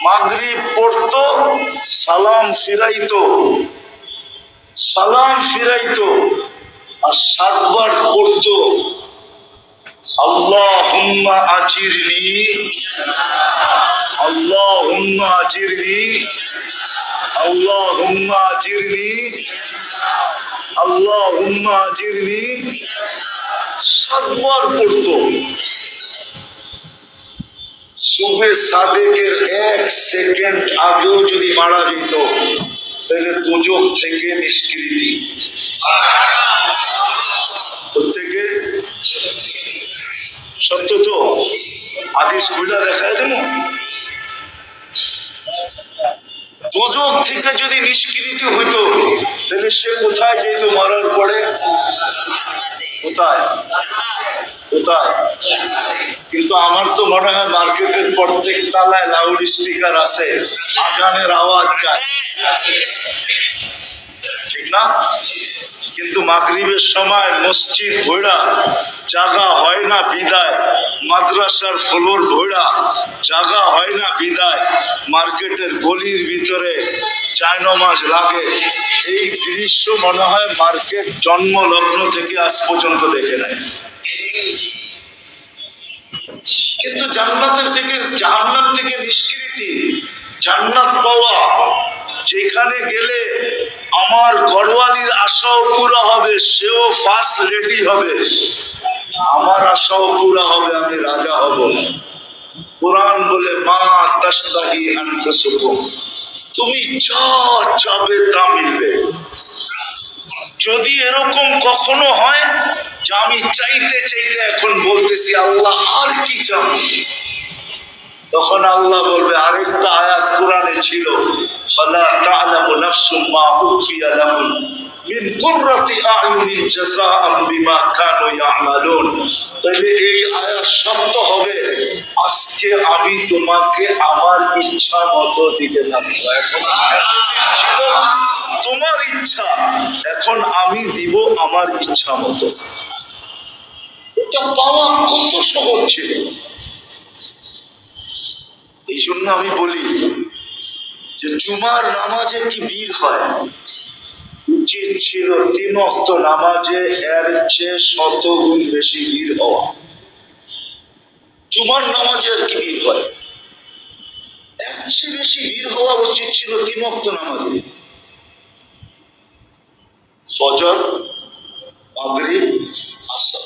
মাগরিব পড়তো, সালাম ফিরাইতো, আর 7 বার পড়তো আল্লাহুম্মা আজিরনি, আল্লাহুম্মা আজিরনি, আল্লাহুম্মা আজিরনি, আল্লাহুম্মা আজিরনি। 7 বার পড়তো। সুবে সাদেকের 1 সেকেন্ড আগেও যদি মারা যেত তাহলে দুজক থেকে নিষ্কৃতি, থেকে সত্য তো হাদিস খুলে দেখায় দেব। দুজক থেকে যদি নিষ্কৃতি হইতো তাহলে সে কোথায় যেত মরার পরে? কোথায় কোথায়? কিন্তু আমার তো মনে হয় মার্কেটের প্রত্যেক তালায় লাউড স্পিকার আছে, আজানের আওয়াজ যায়, ঠিক না? কিন্তু মাগরিবের সময় মসজিদ ভৈরা জাগা হয় না বিদায়, মাদ্রাসার ফ্লোর ভৈরা জাগা হয় না বিদায়, মার্কেটের গলির ভিতরে জায়নামাজ লাগে। এই দৃশ্য মনে হয় মার্কেট জন্ম লগ্ন থেকে আজ পর্যন্ত দেখে নেয়। কিন্তু জান্নাতের থেকে জাহান্নাম থেকে নিষ্কৃতি, জান্নাত পাওয়া, যেখানে গেলে আমার ঘরওয়ালির আশাও পুরা হবে, সেও ফার্স্ট লেডি হবে, আমার আশাও পুরা হবে, আমি রাজা হব। কোরআন বলে মা তাশতাহি আনফুসুকুম, তুমি যা চাবে তা মিলবে। যদি এরকম কখনো হয় যে আমি চাইতে চাইতে এখন বলতেছি আল্লাহ আর কি চাও, তখন আল্লাহ বলবে, আরেকটা আয়াত কোরআনে ছিল, ফালা তা'লামু নাফসুম মা উখিয়া লাহুম মিন কুররাতি আ'য়ুনিন জাযাআম বিমা কানু ইয়া'মালুন। তাহলে এই আয়াত সত্য হবে, আজকে আমি তোমাকে আমার ইচ্ছা মতো দিতে থাকবো। এখন ছিল তোমার ইচ্ছা, এখন আমি দিব আমার ইচ্ছা মতো। এটা পাওয়া কত সহজ ছিল। এই জন্য আমি বলি যে জুমার নামাজে কি ভিড় হয়, উচিত ছিল 3 ওয়াক্ত নামাজে এর চেয়ে 100 গুণ বেশি ভিড় হওয়া। জুমার নামাজে আর কি ভিড় হয়, এর চেয়ে বেশি ভিড় হওয়া উচিত ছিল 3 ওয়াক্ত নামাজে। ফজর, মাগরিব, আসর,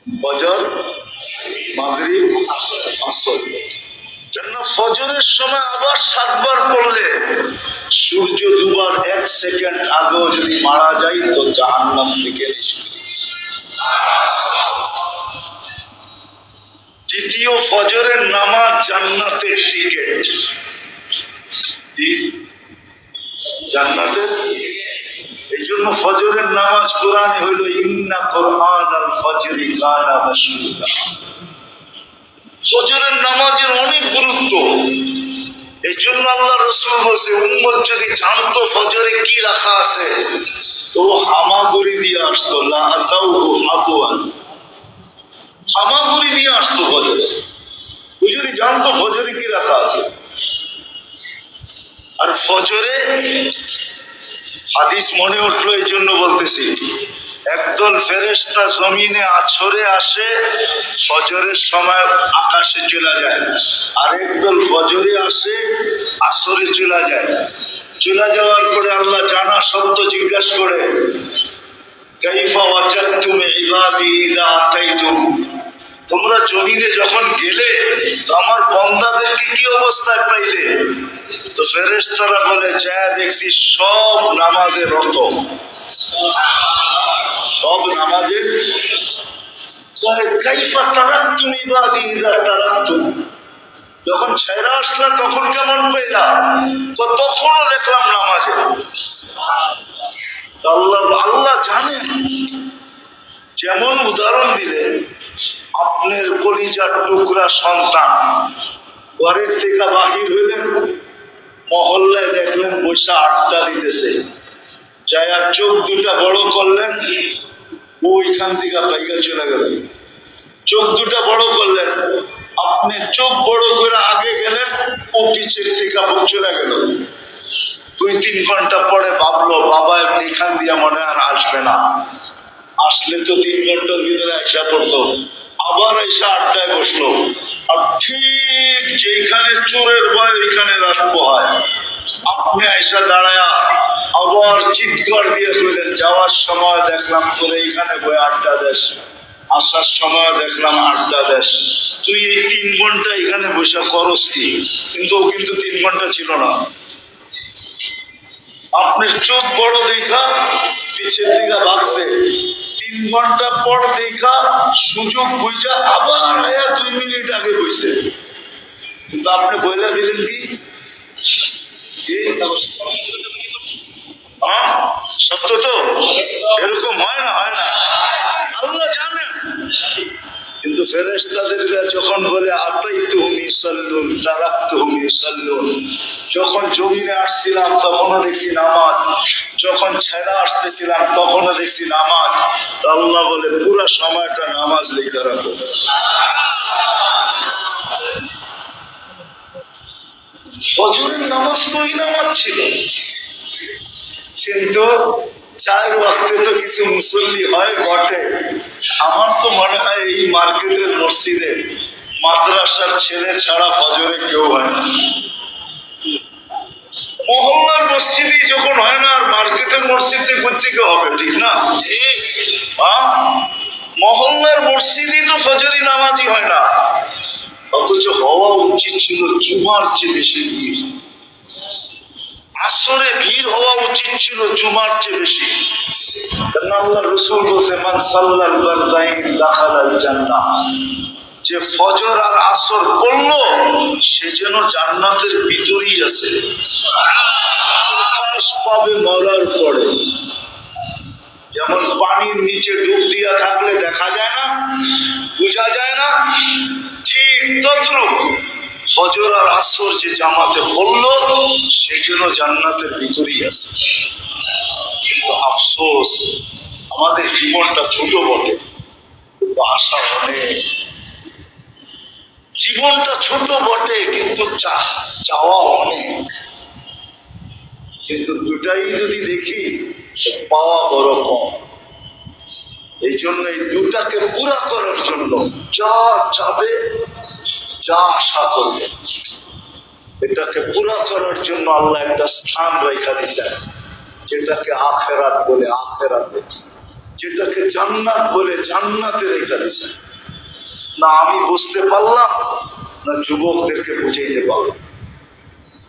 ফজর, মাগরিব, আসর। ফজরের সময় আবার 7 বার পড়লে সূর্য দুবার 1 সেকেন্ড আগেও যদি মারা যায় তো জাহান্নাম থেকে নিষ্কৃতি। দ্বিতীয় ফজরের নামাজ জান্নাতের টিকেট, জান্নাতের। এই জন্য ফজরের নামাজ কোরআনে হইল ইন্না কুরআনাল ফজরি কানা মাশহুদা। ফজরের নামাজের অনেক গুরুত্ব। এই জন্য আল্লাহ রাসূল বলেছে, উম্মত যদি জানতো ফজরে কি রাখা আছে তো হামাগুড়ি দিয়ে আসতো, লা আতাউহু হাতুয়ান, হামাগুড়ি দিয়ে আসতো ফজরে। তুই যদি জানতো ফজরে কি রাখা আছে। আর ফজরে হাদিস মনে উঠলো এই জন্য বলতেছি, একদল ফেরেশতা জমিনে আছরে আসে, ফজরের সময় আকাশে চলে যায়, আর একদল ফজরে আসে, আসরে চলে যায়। চলে যাওয়ার পরে আল্লাহ জানা সত্য জিজ্ঞাসা করে, কাইফা ওয়াজাদতুম ইবাদি ইযা আতাইতুম, তোমরা জমিনে যখন গেলে তো আমার বান্দাদেরকে কি অবস্থায় পাইলে? তো ফেরেশতারা বলে, যায় দেখছি সব নামাজে রত, সব নামাজে। কাইফা তারাকতুম ইবাদি ইযা তারাকতুম, যখন ছেড়ে আসলা তখন কেমন পাইলা? তখনও দেখলাম নামাজে। আল্লাহ জানেন। যেমন উদাহরণ দিলেন, আপনার কলিজার টুকরা সন্তান ঘরের থেকে বাহির হইলেন, মহল্লায় দেখলেন বৈশা আড্ডা দিতেছে, যায়া চোখ দুটা বড় করলেন, ওইখান থেকে পাইকা চলে গেল। চোখ দুটা বড় করলেন, আপনি চোখ বড় করে আগে গেলেন, ও পিছের থেকে চলে গেল। 2-3 ঘন্টা পরে ভাবলো বাবা এখান দিয়ে মনে আর আসবে না, আসলে তো 3 ঘন্টার ভিতরে আইসা পড়তো। আবার আইসা আড্ডায় বসলো, আর ঠিক যেখানে চোরের ভয় ওইখানে রাত পোহায়। আপনি আইসা দাঁড়ায়া আবার চিৎকার দিয়ে কইলেন, যাওয়ার সময় দেখলাম তোরে এইখানে বই আড্ডা দেশ, আসার সময় দেখলাম আড্ডা দেশ, তুই এই 3 ঘন্টা এখানে বসে করস কি? কিন্তু ও কিন্তু 3 ঘন্টা ছিল না। আপনার চোখ বড় দেখা পিছের দিকে ভাগছে, 3 ঘন্টা পর দেখা সুযোগ বুঝা আবার আয়া 2 মিনিট আগে বসে। কিন্তু আপনি বইলা দিলেন কি সত্য তো? এরকম হয় না, হয় না? আল্লাহ জানেন। কিন্তু ফেরেশতাদেরকে যখন বলে আতাইতুহুম ইউসাল্লুন তারাকতুহুম ইউসাল্লুন, যখন জমিনে আসছিলাম তখনও দেখছি নামাজ, যখন ছেড়া আসতেছিলাম তখনও দেখছি নামাজ। আল্লাহ বলে পুরো সময়টা নামাজ লেখা রাখো। ফজরের নামাজ তো ওই নামাজ ছিল, কিন্তু 4 ওয়াক্তে তো কিছু মুসল্লি হয় বটে। আমার তো মনে হয় এই মার্কেটের মসজিদে মাদ্রাসার ছেলে ছাড়া ফজরে কেউ হয় না। মহল্লার মসজিদই যখন হয় না, আর মার্কেটের মসজিদে কোথেকে হবে? ঠিক না? মহল্লার মসজিদই তো ফজরি নামাজই হয় না, অথচ হওয়া উচিত ছিল জুমার চেয়ে বেশি ভিড়। আসরে ভিড় হওয়া উচিত ছিল জুমার চেয়ে বেশি। আল্লাহ রাসূল বলেছে, মান সাল্লাল বারদাইন দাখালাল জান্নাহ, যে ফজর আর আসর পড়লো সে যেন জান্নাতের ভিতরেই আছে। প্রকাশ পাবে মরার পরে, যেমন পানির নিচে ডুব দিয়া থাকলে দেখা যায় না, বোঝা যায় না, ঠিক তদ্রূপ ফজর আর আসর যে জামাতে পড়লো সে যেন জান্নাতের ভিতরেই আছে। কিন্তু আফসোস, আমাদের জীবনটা ছোট বটে, কিন্তু আশা অনেক। জীবনটা ছোট বটে কিন্তু চাওয়া অনেক। কিন্তু দুটাই যদি দেখি পাওয়া বড় কম। এই জন্য এই দুটাকে পুরা করার জন্য যা চাবে, যা আশা করবে, এটাকে পুরা করার জন্য আল্লাহ একটা স্থান রেখা দিয়েছেন, যেটাকে আখিরাত বলে আখিরাতে, যেটাকে জান্নাত বলে জান্নাতে রেখা দিয়েছেন। না আমি বুঝতে পারলাম, না যুবকদেরকে বুঝাইতে পারলাম।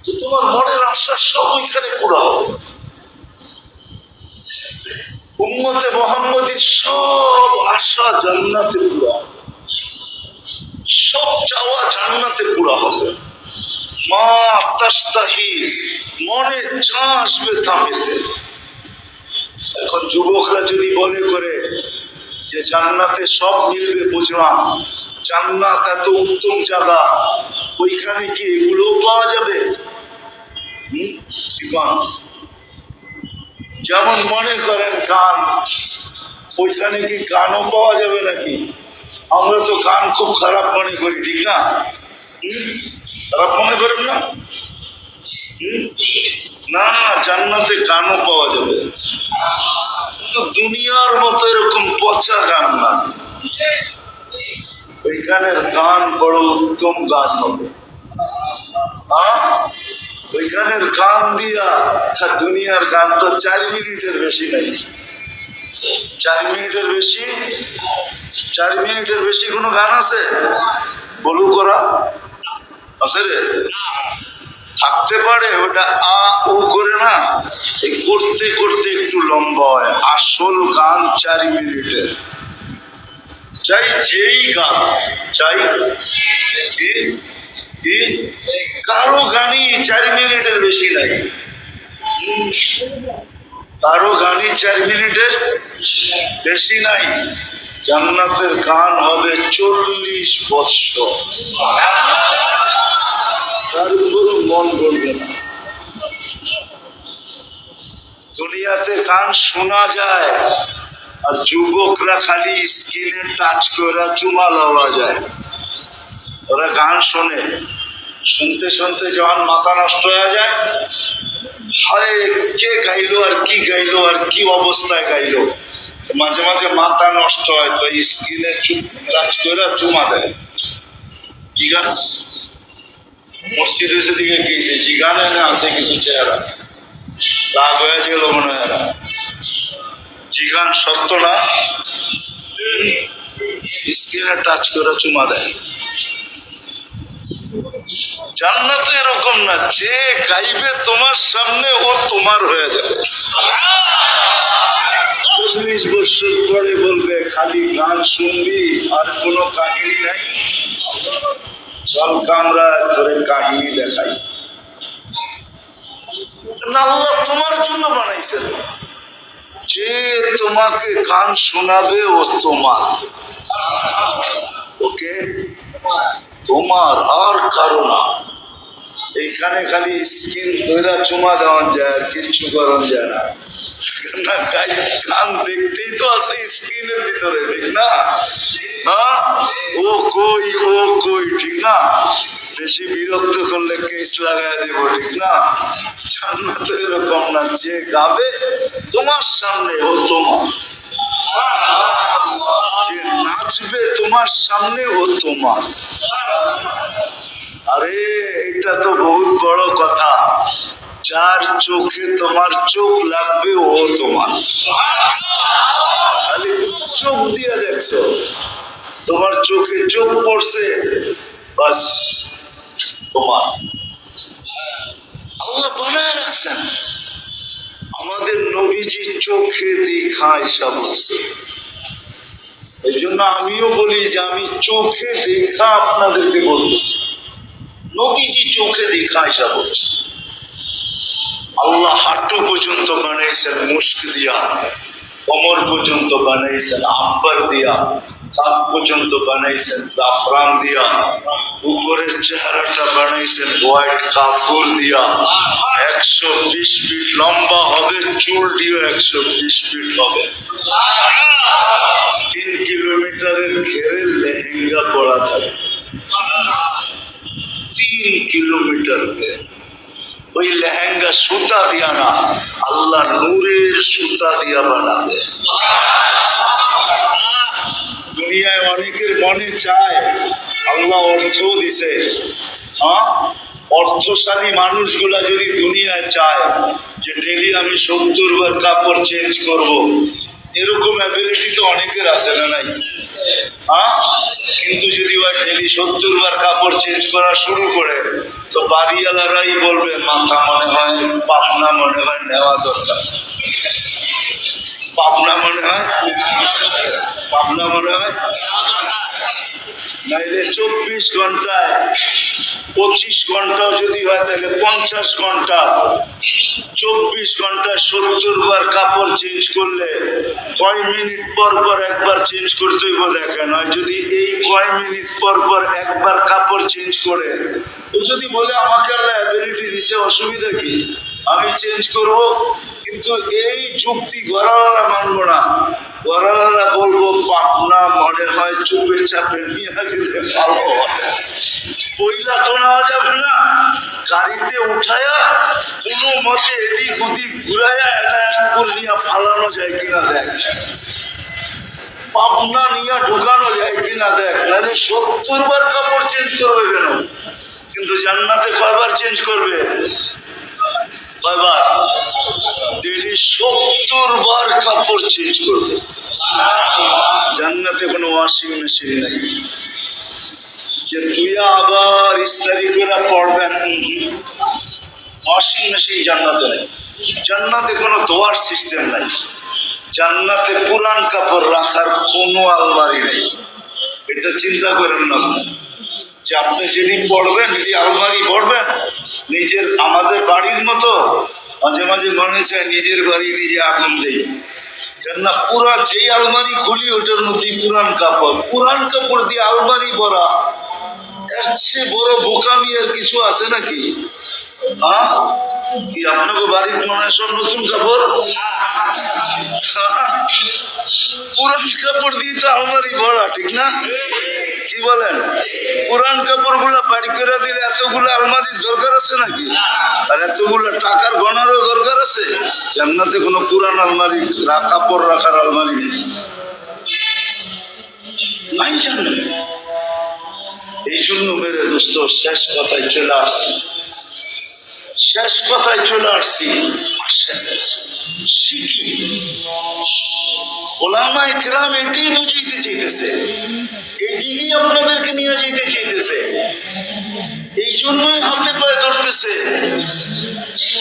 তো তোমার মনের আশা সব ওইখানে পুরা হবে। উম্মতে মুহাম্মাদীর সব আশা জান্নাতে পুরা হবে, সব চাওয়া জান্নাতে পুরা হবে। মা তাস্তাহি, মনে যা আসবে তা মিলবে। এখন যুবকরা যদি মনে করে যে জান্নাতে সব মিলবে, বুঝলাম জান্নাত এত উত্তম জায়গা, ওইখানে কি এগুলোও পাওয়া যাবে? যেমন মনে করেন গান, ওইখানে কি গানও পাওয়া যাবে নাকি? আমরা তো গান খুব খারাপ মনে করি, ঠিক না? খারাপ মনে করেন না? না, জান্নাতে গানও পাওয়া যাবে, কিন্তু দুনিয়ার মতো এরকম পচা গান না। ওইখানের গান বড় উত্তম গান হবে। ওইখানের গান দিয়া, দুনিয়ার গান তো 4 মিনিটের বেশি নাই। 4 মিনিটের বেশি, 4 মিনিটের বেশি কোনো গান আছে? বলু করা আছে রে? থাকতে পারে, ওটা আ উ করে না, এই করতে করতে একটু লম্বা হয়। আসল গান 4 মিনিটের, চাই যেই গান চাই, কারো গানই 4 মিনিটের বেশি নাই, কারো গানই 4 মিনিটের বেশি নাই। জান্নাতের গান হবে 40 বৎসর, তার উপরও মন বলবে না। দুনিয়াতে গান শোনা যায়, আর যুবকরা খালি স্ক্রিনে টাচ করে চুমা লওয়া যায়। ওরা গান শোনে, শুনতে শুনতে যখন মাথা নষ্ট হয়ে যায়, হায় কে গাইলো আর কি গাইলো আর কি অবস্থায় গাইলো, মাঝে মাঝে মাথা নষ্ট হয়, তো স্ক্রিনে চুপ টাচ করে চুমা দেয়। কি গান? মসজিদে সেদিকে গিয়েছে, যে গানে না আছে কিছু চেহারা রাগ হয়ে গেল মনে হয়। জিগান সত্য না, স্ক্রিনে টাচ করে চুমা দেয়। জান্নাতে এরকম না, যে গাইবে তোমার সামনে ও তোমার হয়ে যাবে। 40 বছর পরে বলবে খালি গান শুনবি আর কোনো কাহিনী নাই, চল কামরা ধরে কাহিনী দেখাই। না, আল্লাহ তোমার জন্য বানাইছেন, যে তোমাকে গান শোনাবে ও তোমার, ওকে তোমার আর কারো না। এইখানে খালি স্কিন ধরে চুমা দেওয়া যায়, আর কিচ্ছু করান যায় না। গান দেখতেই তো আছে স্ক্রিনের ভিতরে, ঠিক না? হ্যাঁ, ও কই ও কই, ঠিক না? বেশি বিরক্ত করলে কেস লাগাই দেব, ঠিক না? জান্নাতে এরকম না, যে গাবে তোমার সামনে ও তোমার, যে নাচবে তোমার সামনে ও তোমার। আরে এটা তো বহুত বড় কথা, যার চোখে তোমার চোখ লাগবে ও তোমার। খালি চোখ দিয়ে দেখছো, তোমার চোখে চোখ পড়ছে, বাস তোমার। আল্লাহ বানায় রাখছেন। আমাদের নবীজি চোখে দেখা এসা বলছে। এই জন্য আমিও বলি যে আমি চোখে দেখা আপনাদেরকে বলতেছি, নবীজি চোখে দেখা এসা বলছে। আল্লাহ হাঁটু পর্যন্ত বানাইছেন মুস্ক দিয়া, কোমর পর্যন্ত বানাইছেন আম্বার দিয়া, কাপ পর্যন্ত বানাইছেন জাফরান দিয়া, উপরের চেহারাটা বানাইছেন হোয়াইট কাফুর দিয়া। 120 ফিট লম্বা হবে, চুল দিয়ে 120 ফিট হবে। 3 কিলোমিটারের ঘেরে লেহেঙ্গা পরা থাকে, 3 কিলোমিটার ঘেরে। ওই লেহেঙ্গা সুতা দিয়া না, আল্লাহ নূরের সুতা দিয়া বানাবে। দুনিয়ায় অনেকের মনে চায়, আল্লাহ অর্থ দিছে, হ্যাঁ, অর্থশালী মানুষগুলা যদি দুনিয়ায় চায় যে ডেলি আমি 70 বার কাপড় চেঞ্জ করব, এরকম অ্যাবিলিটি তো অনেকের আছে না নাই? হ্যাঁ, কিন্তু যদি ওই ডেলি 70 বার কাপড় চেঞ্জ করা শুরু করে, তো বাড়িওয়ালারাই বলবে মাথা মনে হয়, পাবনা মনে হয় নেওয়া দরকার। পাবনা মনে হয়, পাবনা মনে হয়, নাইলে 24 ঘন্টায় 25 ঘন্টাও যদি হয় তাহলে 50 ঘন্টা, 24 ঘন্টায় 70 বার কাপড় চেঞ্জ করলে কয় মিনিট পর পর একবার চেঞ্জ করতে হইব দেখেন। হয় যদি এই কয় মিনিট পর পর একবার কাপড় চেঞ্জ করে, তো যদি বলে আমাকে আল্লাহ অ্যাবিলিটি দিছে, অসুবিধা কি, আমি চেঞ্জ করব, কিন্তু এই যুক্তি গড়াওয়ালা মানবো না। গড়াওয়ালা বলবো পাবনা মনে হয় চুপে চাপে নিয়ে গেলে ভালো হয়। পয়লা তো নেওয়া যাবে না, গাড়িতে উঠায়া কোনো মতে এদিক ওদিক ঘুরাইয়া এনায়তপুর নিয়ে ফালানো যায় কিনা দেখ, পাবনা নিয়ে ঢুকানো যায় কিনা দেখ। নাহলে 70 বার কাপড় চেঞ্জ করবে কেন? কিন্তু জান্নাতে কয়বার চেঞ্জ করবে? কয়বার? ডেলি 70 বার কাপড় চেঞ্জ করবে। জান্নাতে কোনো ওয়াশিং মেশিন নাই যে তুই আবার ইস্তারি করে পড়বেন, ওয়াশিং মেশিন জান্নাতে নেই। জান্নাতে কোনো ধোয়ার সিস্টেম নাই। জান্নাতে পুরান কাপড় রাখার কোনো আলমারি নেই। এটা চিন্তা করেন না যে আপনি যেদিন পড়বেন এটি আলমারি পড়বেন নিজের। আমাদের বাড়ির মতো মাঝে মাঝে মনে চায় নিজের বাড়ি নিজে আগুন দেই, কেননা পুরা যেই আলমারি খুলি ওটার মধ্যে পুরান কাপড় দিয়ে আলমারি ভরা। এর চেয়ে বড় বোকামি আর কিছু আছে নাকি? হ্যাঁ, কি আপনাকে বাড়ির মনে হয় সব নতুন কাপড়? পুরান কাপড় দিয়ে তো আলমারি ভরা, ঠিক না? কি বলেন? পুরান কাপড় গুলা বাড়ি করে দিলে এতগুলো আলমারির দরকার আছে নাকি? আর এতগুলো টাকার গণারও দরকার আছে? জান্নাতে কোনো পুরান আলমারি, কাপড় রাখার আলমারি নেই, নাই জান্নাতে। এই জন্য মেরে দোস্ত শেষ কথায় চলে আসছি, আসেন শিখি। ওলামায়ে কেরাম এটাই বুঝাইতে চাইতেছে, এই দিকেই আপনাদেরকে নিয়ে যেতে চাইতেছে। এই জন্যই হাতে পায়ে ধরতেছে,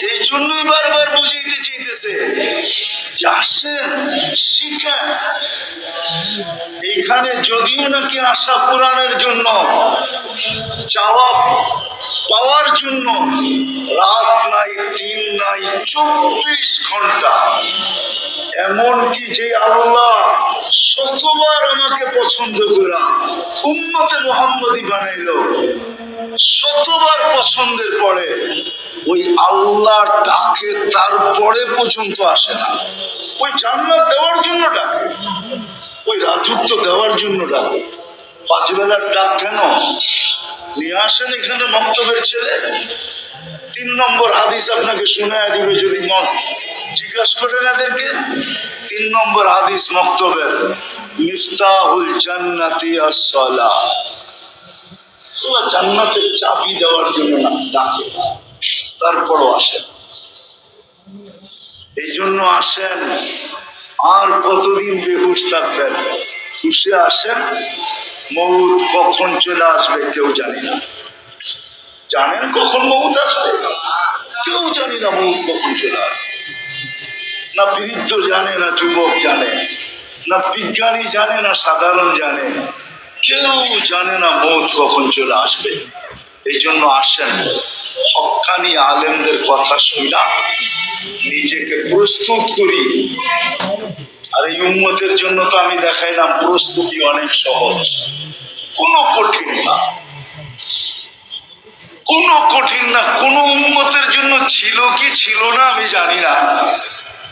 এই জন্যই বারবার বুঝাইতে চাইতেছে, আসেন শিখেন। এইখানে যদিও নাকি আশা পূরণের জন্য, চাওয়া পাওয়ার জন্য রাত নাই দিন নাই 24 ঘন্টা, এমনকি যে আল্লাহ শতবার আমাকে পছন্দ করা উম্মতে মুহাম্মদী বানাইল, শতবার পছন্দের পরে ওই আল্লাহ ডাকে তারপরে পর্যন্ত আসে না। ওই জান্নাত দেওয়ার জন্য ডাকে, ওই রাজত্ব দেওয়ার জন্য ডাকে। 5 বেলার ডাক কেন? নিয়ে আসেন এখানে মক্তবের ছেলে। 3 নম্বর হাদিস আপনাকে শোনায় দিবে যদি জিজ্ঞাসা করেন এদেরকে। 3 নম্বর হাদিস মক্তবের, মিফতাহুল জান্নাতি আস-সালাহ। আল্লাহ জান্নাতের চাবি দেওয়ার জন্য না ডাকে, তারপরও আসেন। এই জন্য আসেন। আর কতদিন বেহুশ থাকবেন? হুশে আসেন। মউত কখন চলে আসবে কেউ জানি না। জানেন কখন মউত আসবে? কেউ জানি না মউত কখন চলে আসবে। না বৃদ্ধ জানে, না যুবক জানে, না বিজ্ঞানী জানে, না সাধারণ জানে, কেউ জানে না মউত কখন চলে আসবে। এই জন্য আসেন, হক্কানি আলেমদের কথা শুনা নিজেকে প্রস্তুত করি। আর এই উম্মতের জন্য তো আমি দেখাইলাম প্রস্তুতি অনেক সহজ, কোনো কঠিন না, কোনো কঠিন না। কোন উম্মতের জন্য ছিল কি ছিল না আমি জানি না।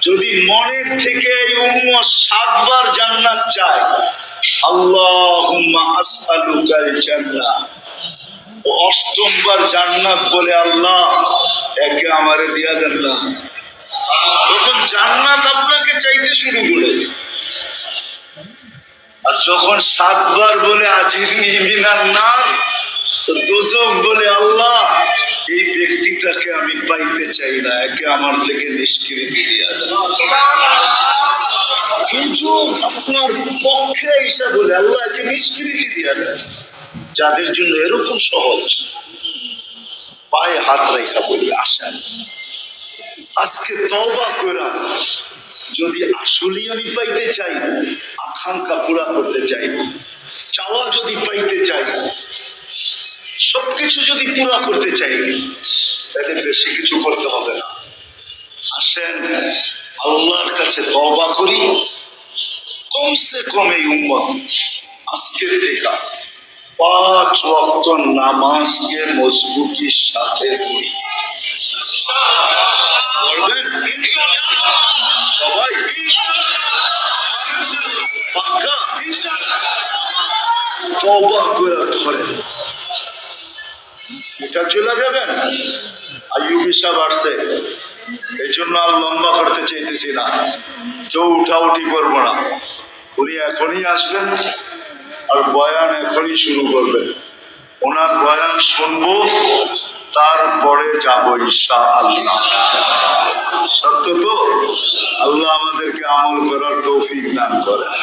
যদি মনের থেকে এই উম্মত 7 বার জান্নাত চায়, আল্লাহুম্মা আসআলুকাল জান্নাহ, 8ম বার জান্নাত বলে আল্লাহ একে আমারে দিয়া দেন না, তখন জান্নাত আপনাকে চাইতে শুরু করে। আর যখন 7 বার বলে আজিরনি মিনান নার, তো দোজখ বলে আল্লাহ এই ব্যক্তিটাকে আমি পাইতে চাই না, একে আমার থেকে নিষ্কৃতি দিয়া দেন। কিন্তু আপনার পক্ষে হিসাব বলে আল্লাহ একে নিষ্কৃতি দিয়া দেন। যাদের জন্য এরকম সহজ, পায়ে হাত রেখা বলি আসেন আজকে তওবা করা। যদি আসলে আমি পাইতে চাই, আকাঙ্ক্ষা পুরা করতে চাই, চাওয়া যদি পাইতে চাই, সবকিছু যদি পুরা করতে চাই, তাহলে বেশি কিছু করতে হবে না। আসেন আল্লাহর কাছে তওবা করি। কমসে কম এই উম্মত আজকের থেকে 5 ওয়াক্ত নামাজকে মজবুতির সাথে পড়ি। সবাই পাক্কা তওবা করে ধরেন, এটা চলে যাবেন। আইয়ুবী সাহেব আসছে, এই জন্য আর লম্বা করতে চাইতেছি না, কেউ উঠাউঠি করবো না। উনি এখনই আসবেন আর বয়ান এখনই শুরু করবেন। ওনার বয়ান শুনবো, তারপরে যাবো ইনশাআল্লাহ। সত্য তো? আল্লাহ আমাদেরকে আমল করার তৌফিক দান করেন।